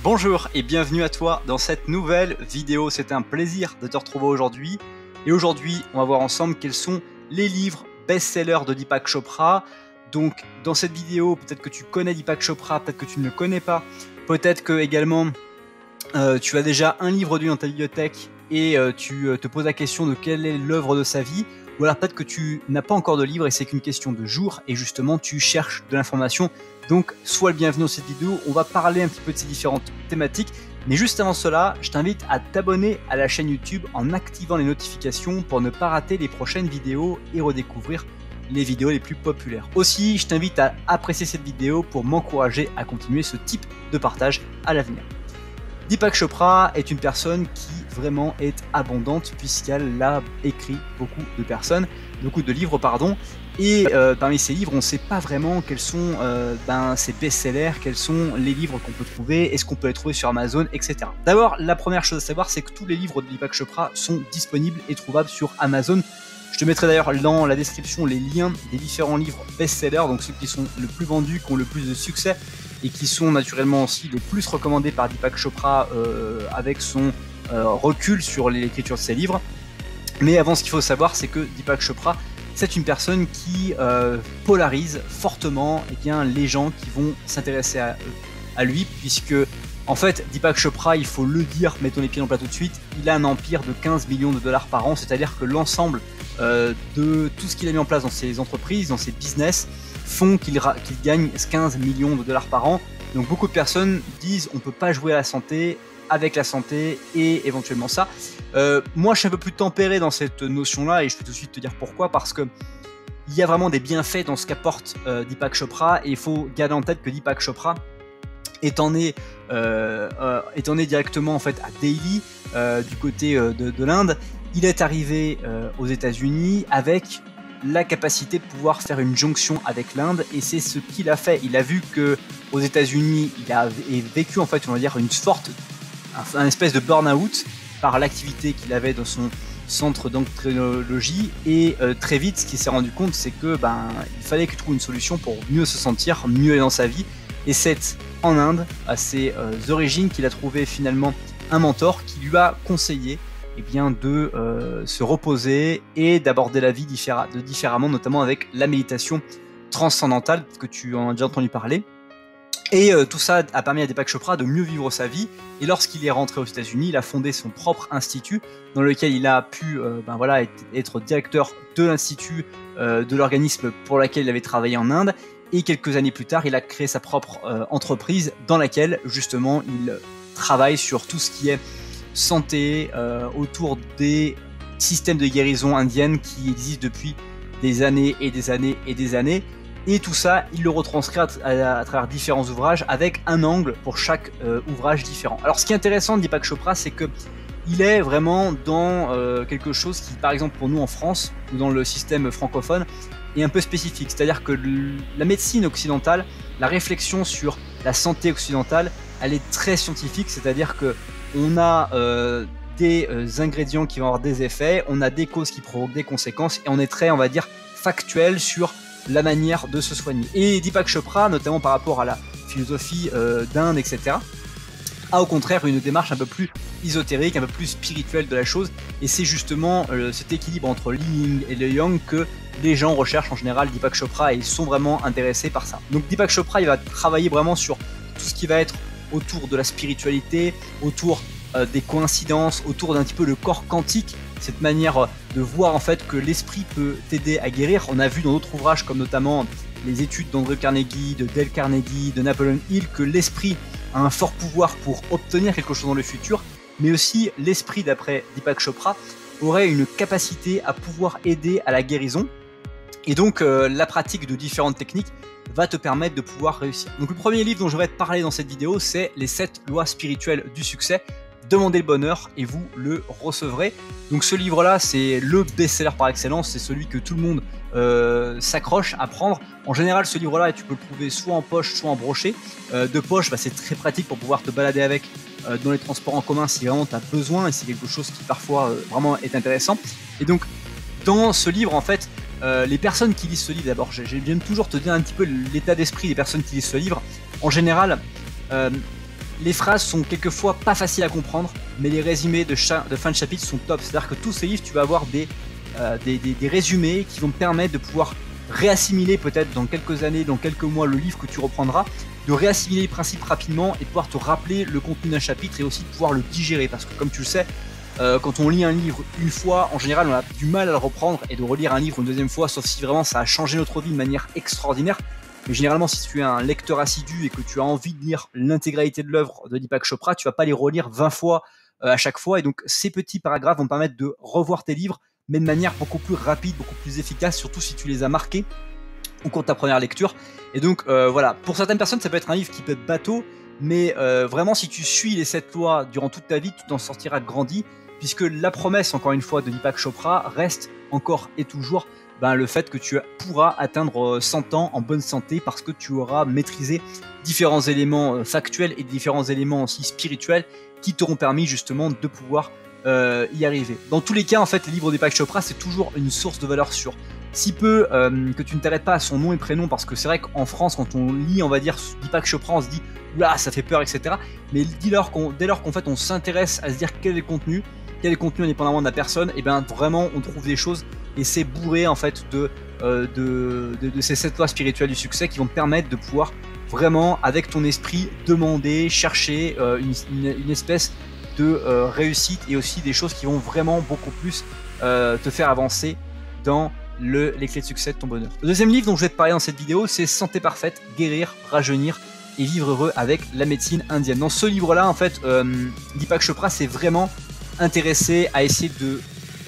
Bonjour et bienvenue à toi dans cette nouvelle vidéo. C'est un plaisir de te retrouver aujourd'hui. Et aujourd'hui, on va voir ensemble quels sont les livres best-sellers de Deepak Chopra. Donc, dans cette vidéo, peut-être que tu connais Deepak Chopra, peut-être que tu ne le connais pas. Peut-être que également, tu as déjà un livre de lui dans ta bibliothèque et tu te poses la question de quelle est l'œuvre de sa vie. Ou alors peut-être que tu n'as pas encore de livre et c'est qu'une question de jours et justement tu cherches de l'information. Donc sois le bienvenu dans cette vidéo, on va parler un petit peu de ces différentes thématiques. Mais juste avant cela, je t'invite à t'abonner à la chaîne YouTube en activant les notifications pour ne pas rater les prochaines vidéos et redécouvrir les vidéos les plus populaires. Aussi, je t'invite à apprécier cette vidéo pour m'encourager à continuer ce type de partage à l'avenir. Deepak Chopra est une personne qui vraiment est abondante puisqu'elle a écrit beaucoup de livres pardon. Et parmi ces livres, on ne sait pas vraiment quels sont ses best-sellers, quels sont les livres qu'on peut trouver, est-ce qu'on peut les trouver sur Amazon, etc. D'abord, la première chose à savoir, c'est que tous les livres de Deepak Chopra sont disponibles et trouvables sur Amazon. Je te mettrai d'ailleurs dans la description les liens des différents livres best-sellers, donc ceux qui sont le plus vendus, qui ont le plus de succès et qui sont naturellement aussi les plus recommandés par Deepak Chopra avec son recul sur l'écriture de ses livres. Mais avant, ce qu'il faut savoir, c'est que Deepak Chopra, c'est une personne qui polarise fortement les gens qui vont s'intéresser à lui, puisque en fait, Deepak Chopra, il faut le dire, mettons les pieds dans le plat tout de suite, il a un empire de 15 millions de dollars par an, c'est-à-dire que l'ensemble de tout ce qu'il a mis en place dans ses entreprises, dans ses business, font qu'il gagne 15 millions de dollars par an. Donc beaucoup de personnes disent on ne peut pas jouer à la santé, avec la santé et éventuellement ça. Moi je suis un peu plus tempéré dans cette notion là et je peux tout de suite te dire pourquoi, parce que il y a vraiment des bienfaits dans ce qu'apporte Deepak Chopra et il faut garder en tête que Deepak Chopra étant né directement en fait à Delhi du côté de l'Inde, il est arrivé aux États-Unis avec la capacité de pouvoir faire une jonction avec l'Inde et c'est ce qu'il a fait. Il a vu que aux États-Unis il a vécu en fait on va dire un espèce de burn-out par l'activité qu'il avait dans son centre d'endocrinologie et très vite ce qu'il s'est rendu compte c'est que il fallait qu'il trouve une solution pour mieux se sentir, mieux aller dans sa vie et c'est en Inde à ses origines qu'il a trouvé finalement un mentor qui lui a conseillé de se reposer et d'aborder la vie différemment, notamment avec la méditation transcendantale que tu en as déjà entendu parler. Et tout ça a permis à Deepak Chopra de mieux vivre sa vie. Et lorsqu'il est rentré aux États-Unis, il a fondé son propre institut dans lequel il a pu être directeur de l'institut de l'organisme pour lequel il avait travaillé en Inde. Et quelques années plus tard, il a créé sa propre entreprise dans laquelle justement il travaille sur tout ce qui est santé autour des systèmes de guérison indienne qui existent depuis des années et des années et des années. Et tout ça, il le retranscrit à travers différents ouvrages avec un angle pour chaque ouvrage différent. Alors ce qui est intéressant de Deepak Chopra, c'est que il est vraiment dans quelque chose qui, par exemple pour nous en France, ou dans le système francophone, est un peu spécifique. C'est-à-dire que la médecine occidentale, la réflexion sur la santé occidentale, elle est très scientifique, c'est-à-dire que on a des ingrédients qui vont avoir des effets, on a des causes qui provoquent des conséquences, et on est très, on va dire, factuel sur la manière de se soigner. Et Deepak Chopra, notamment par rapport à la philosophie d'Inde, etc., a au contraire une démarche un peu plus ésotérique, un peu plus spirituelle de la chose, et c'est justement cet équilibre entre le yin et le yang que les gens recherchent en général Deepak Chopra et ils sont vraiment intéressés par ça. Donc Deepak Chopra, il va travailler vraiment sur tout ce qui va être autour de la spiritualité, autour des coïncidences, autour d'un petit peu le corps quantique, cette manière de voir en fait que l'esprit peut t'aider à guérir. On a vu dans d'autres ouvrages comme notamment les études d'Andrew Carnegie, de Dale Carnegie, de Napoleon Hill, que l'esprit a un fort pouvoir pour obtenir quelque chose dans le futur, mais aussi l'esprit, d'après Deepak Chopra, aurait une capacité à pouvoir aider à la guérison. Et donc la pratique de différentes techniques va te permettre de pouvoir réussir. Donc le premier livre dont je vais te parler dans cette vidéo, c'est Les 7 lois spirituelles du succès. Demandez le bonheur et vous le recevrez. Donc ce livre-là, c'est le best-seller par excellence, c'est celui que tout le monde s'accroche à prendre. En général, ce livre-là, tu peux le trouver soit en poche, soit en brochet. De poche, c'est très pratique pour pouvoir te balader avec dans les transports en commun si vraiment tu as besoin et c'est quelque chose qui parfois vraiment est intéressant. Et donc, dans ce livre, en fait, les personnes qui lisent ce livre, d'abord, j'aime toujours te dire un petit peu l'état d'esprit des personnes qui lisent ce livre. En général, Les phrases sont quelquefois pas faciles à comprendre, mais les résumés de fin de chapitre sont top. C'est-à-dire que tous ces livres, tu vas avoir des résumés qui vont te permettre de pouvoir réassimiler peut-être dans quelques années, dans quelques mois, le livre que tu reprendras, de réassimiler les principes rapidement et de pouvoir te rappeler le contenu d'un chapitre et aussi de pouvoir le digérer. Parce que comme tu le sais, quand on lit un livre une fois, en général on a du mal à le reprendre et de relire un livre une deuxième fois, sauf si vraiment ça a changé notre vie de manière extraordinaire. Mais généralement, si tu es un lecteur assidu et que tu as envie de lire l'intégralité de l'œuvre de Deepak Chopra, tu vas pas les relire 20 fois à chaque fois. Et donc ces petits paragraphes vont te permettre de revoir tes livres, mais de manière beaucoup plus rapide, beaucoup plus efficace, surtout si tu les as marqués au cours de ta première lecture. Et donc voilà, pour certaines personnes ça peut être un livre qui peut être bateau, mais vraiment si tu suis les 7 lois durant toute ta vie, tu t'en sortiras grandi, puisque la promesse encore une fois de Deepak Chopra reste encore et toujours le fait que tu pourras atteindre 100 ans en bonne santé parce que tu auras maîtrisé différents éléments factuels et différents éléments aussi spirituels qui t'auront permis justement de pouvoir y arriver. Dans tous les cas, en fait, les livres de Deepak Chopra, c'est toujours une source de valeur sûre. Si peu que tu ne t'arrêtes pas à son nom et prénom, parce que c'est vrai qu'en France, quand on lit, on va dire Deepak Chopra, on se dit oula, ça fait peur, etc. Mais dès lors qu'en fait on s'intéresse à se dire quel est le contenu indépendamment de la personne, et bien vraiment on trouve des choses et c'est bourré en fait de ces 7 lois spirituelles du succès qui vont te permettre de pouvoir vraiment avec ton esprit demander, chercher une espèce de réussite et aussi des choses qui vont vraiment beaucoup plus te faire avancer dans les clés de succès de ton bonheur. Le deuxième livre dont je vais te parler dans cette vidéo, c'est Santé parfaite, guérir, rajeunir et vivre heureux avec la médecine indienne. Dans ce livre-là, en fait, Deepak Chopra s'est vraiment intéressé à essayer de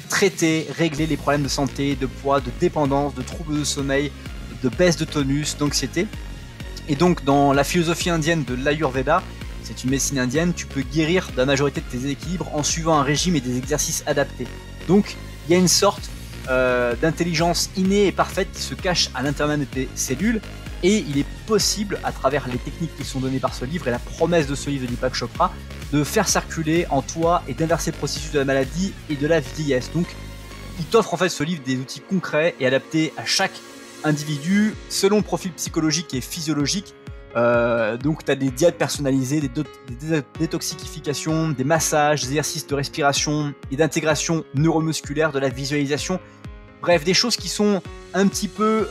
traiter, régler les problèmes de santé, de poids, de dépendance, de troubles de sommeil, de baisse de tonus, d'anxiété. Et donc dans la philosophie indienne de l'Ayurveda, c'est une médecine indienne, tu peux guérir de la majorité de tes déséquilibres en suivant un régime et des exercices adaptés. Donc il y a une sorte d'intelligence innée et parfaite qui se cache à l'intérieur de tes cellules, et il est possible, à travers les techniques qui sont données par ce livre et la promesse de ce livre de Deepak Chopra, de faire circuler en toi et d'inverser le processus de la maladie et de la vieillesse. Donc il t'offre en fait ce livre des outils concrets et adaptés à chaque individu selon le profil psychologique et physiologique. Donc tu as des diètes personnalisées, des détoxifications, des massages, des exercices de respiration et d'intégration neuromusculaire, de la visualisation. Bref, des choses qui sont un petit peu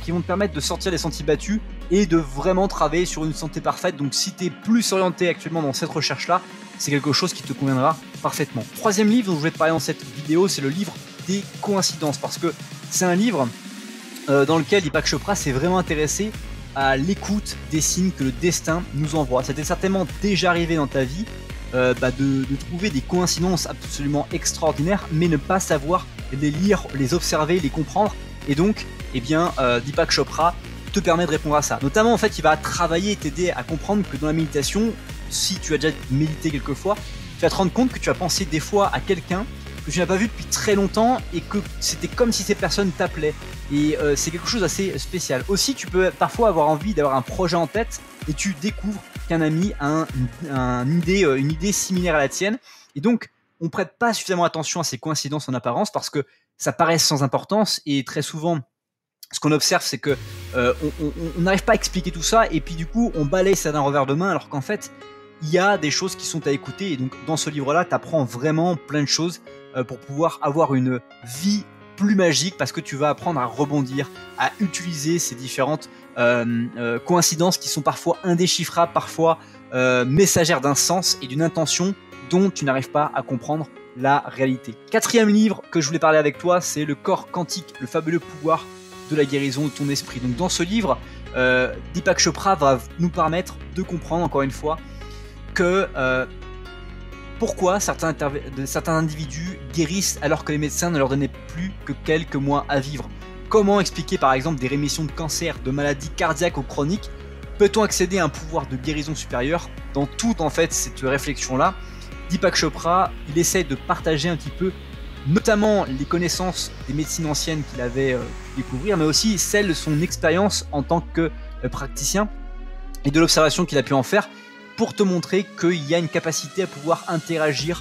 qui vont te permettre de sortir des sentiers battus et de vraiment travailler sur une santé parfaite. Donc si tu es plus orienté actuellement dans cette recherche-là, c'est quelque chose qui te conviendra parfaitement. Troisième livre dont je vais te parler dans cette vidéo, c'est le livre des coïncidences, parce que c'est un livre dans lequel Deepak Chopra s'est vraiment intéressé à l'écoute des signes que le destin nous envoie. C'était certainement déjà arrivé dans ta vie de trouver des coïncidences absolument extraordinaires, mais ne pas savoir les lire, les observer, les comprendre. Et donc, Deepak Chopra te permet de répondre à ça. Notamment, en fait, il va travailler et t'aider à comprendre que dans la méditation, si tu as déjà médité quelques fois, tu vas te rendre compte que tu as pensé des fois à quelqu'un que tu n'as pas vu depuis très longtemps et que c'était comme si ces personnes t'appelaient. Et c'est quelque chose d'assez spécial. Aussi, tu peux parfois avoir envie d'avoir un projet en tête et tu découvres qu'un ami a une idée similaire à la tienne. Et donc, on prête pas suffisamment attention à ces coïncidences en apparence parce que ça paraît sans importance, et très souvent, ce qu'on observe, c'est que on n'arrive pas à expliquer tout ça, et puis du coup, on balaye ça d'un revers de main, alors qu'en fait, il y a des choses qui sont à écouter. Et donc, dans ce livre-là, tu apprends vraiment plein de choses pour pouvoir avoir une vie plus magique, parce que tu vas apprendre à rebondir, à utiliser ces différentes coïncidences qui sont parfois indéchiffrables, parfois messagères d'un sens et d'une intention dont tu n'arrives pas à comprendre la réalité. Quatrième livre que je voulais parler avec toi, c'est Le corps quantique, le fabuleux pouvoir de la guérison de ton esprit. Donc dans ce livre, Deepak Chopra va nous permettre de comprendre encore une fois que pourquoi certains individus guérissent alors que les médecins ne leur donnaient plus que quelques mois à vivre. Comment expliquer par exemple des rémissions de cancer, de maladies cardiaques ou chroniques? Peut-on accéder à un pouvoir de guérison supérieur? Dans toute en fait cette réflexion-là, Deepak Chopra, il essaie de partager un petit peu, notamment les connaissances des médecines anciennes qu'il avait pu découvrir, mais aussi celles de son expérience en tant que praticien et de l'observation qu'il a pu en faire, pour te montrer qu'il y a une capacité à pouvoir interagir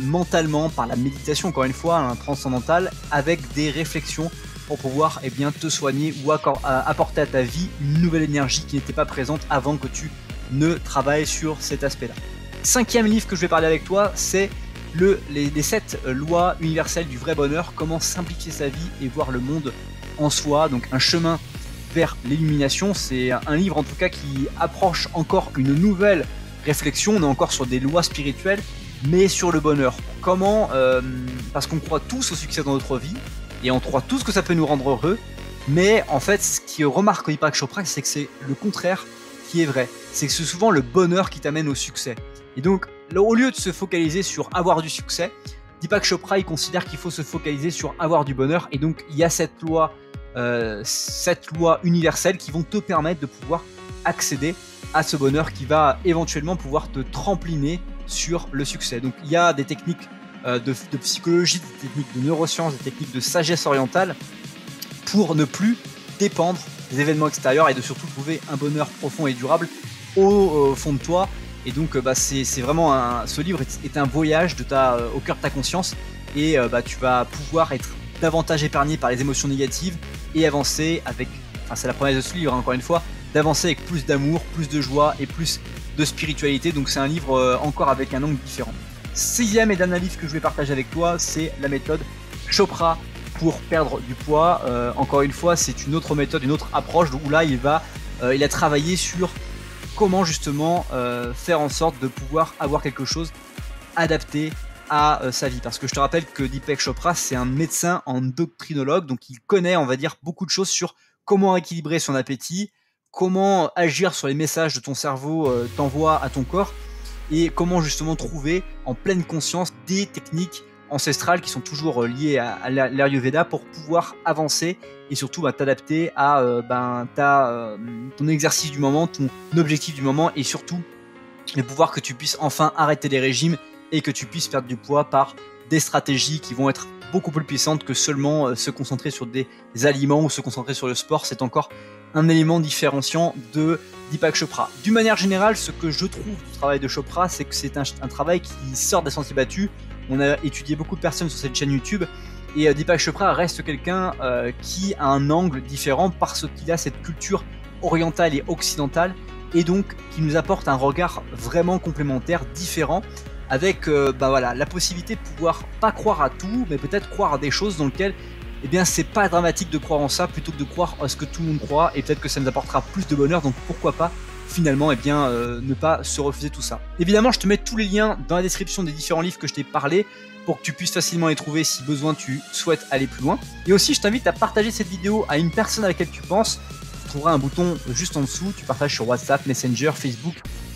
mentalement par la méditation, encore une fois, transcendantale, avec des réflexions pour pouvoir te soigner ou apporter à ta vie une nouvelle énergie qui n'était pas présente avant que tu ne travaille sur cet aspect-là. Cinquième livre que je vais parler avec toi, c'est les 7 lois universelles du vrai bonheur, comment simplifier sa vie et voir le monde en soi, donc un chemin vers l'illumination. C'est un livre en tout cas qui approche encore une nouvelle réflexion, on est encore sur des lois spirituelles, mais sur le bonheur. Comment, parce qu'on croit tous au succès dans notre vie, et on croit tous que ça peut nous rendre heureux, mais en fait ce qui remarque Deepak Chopra, c'est que c'est le contraire qui est vrai, c'est que c'est souvent le bonheur qui t'amène au succès. Et donc, au lieu de se focaliser sur avoir du succès, Deepak Chopra il considère qu'il faut se focaliser sur avoir du bonheur. Et donc, il y a cette loi universelle qui vont te permettre de pouvoir accéder à ce bonheur qui va éventuellement pouvoir te trempliner sur le succès. Donc, il y a des techniques de psychologie, des techniques de neurosciences, des techniques de sagesse orientale pour ne plus dépendre des événements extérieurs et de surtout trouver un bonheur profond et durable au fond de toi. Et donc c'est vraiment ce livre est un voyage au cœur de ta conscience et tu vas pouvoir être davantage épargné par les émotions négatives et avancer avec, enfin c'est la promesse de ce livre encore une fois, d'avancer avec plus d'amour, plus de joie et plus de spiritualité. Donc c'est un livre encore avec un angle différent. Sixième et dernier livre que je vais partager avec toi, c'est la méthode Chopra pour perdre du poids. Encore une fois, c'est une autre méthode, une autre approche où là il a travaillé sur comment justement faire en sorte de pouvoir avoir quelque chose adapté à sa vie. Parce que je te rappelle que Deepak Chopra, c'est un médecin endocrinologue, donc il connaît, on va dire, beaucoup de choses sur comment équilibrer son appétit, comment agir sur les messages de ton cerveau t'envoie à ton corps, et comment justement trouver en pleine conscience des techniques ancestrales qui sont toujours liées à l'Ayurveda pour pouvoir avancer et surtout t'adapter à ton exercice du moment, ton objectif du moment et surtout de pouvoir que tu puisses enfin arrêter les régimes et que tu puisses perdre du poids par des stratégies qui vont être beaucoup plus puissantes que seulement se concentrer sur des aliments ou se concentrer sur le sport. C'est encore un élément différenciant de Deepak Chopra. D'une manière générale, ce que je trouve du travail de Chopra, c'est que c'est un travail qui sort des sentiers battus. On a étudié beaucoup de personnes sur cette chaîne YouTube et Deepak Chopra reste quelqu'un qui a un angle différent parce qu'il a cette culture orientale et occidentale et donc qui nous apporte un regard vraiment complémentaire, différent, avec la possibilité de pouvoir pas croire à tout, mais peut-être croire à des choses dans lesquelles c'est pas dramatique de croire en ça plutôt que de croire à ce que tout le monde croit et peut-être que ça nous apportera plus de bonheur, donc pourquoi pas finalement ne pas se refuser tout ça. Évidemment, je te mets tous les liens dans la description des différents livres que je t'ai parlé pour que tu puisses facilement les trouver si besoin tu souhaites aller plus loin. Et aussi, je t'invite à partager cette vidéo à une personne à laquelle tu penses. Tu trouveras un bouton juste en dessous, tu partages sur WhatsApp, Messenger, Facebook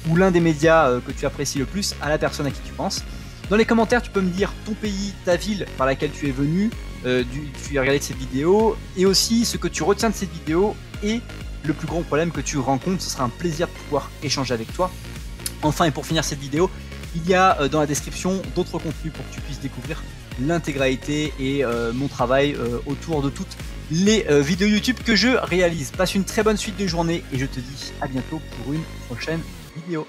ou l'un des médias que tu apprécies le plus à la personne à qui tu penses. Dans les commentaires, tu peux me dire ton pays, ta ville par laquelle tu es venu, tu as regardé cette vidéo et aussi ce que tu retiens de cette vidéo et le plus grand problème que tu rencontres. Ce sera un plaisir de pouvoir échanger avec toi. Enfin, et pour finir cette vidéo, il y a dans la description d'autres contenus pour que tu puisses découvrir l'intégralité et mon travail autour de toutes les vidéos YouTube que je réalise. Passe une très bonne suite de journée et je te dis à bientôt pour une prochaine vidéo.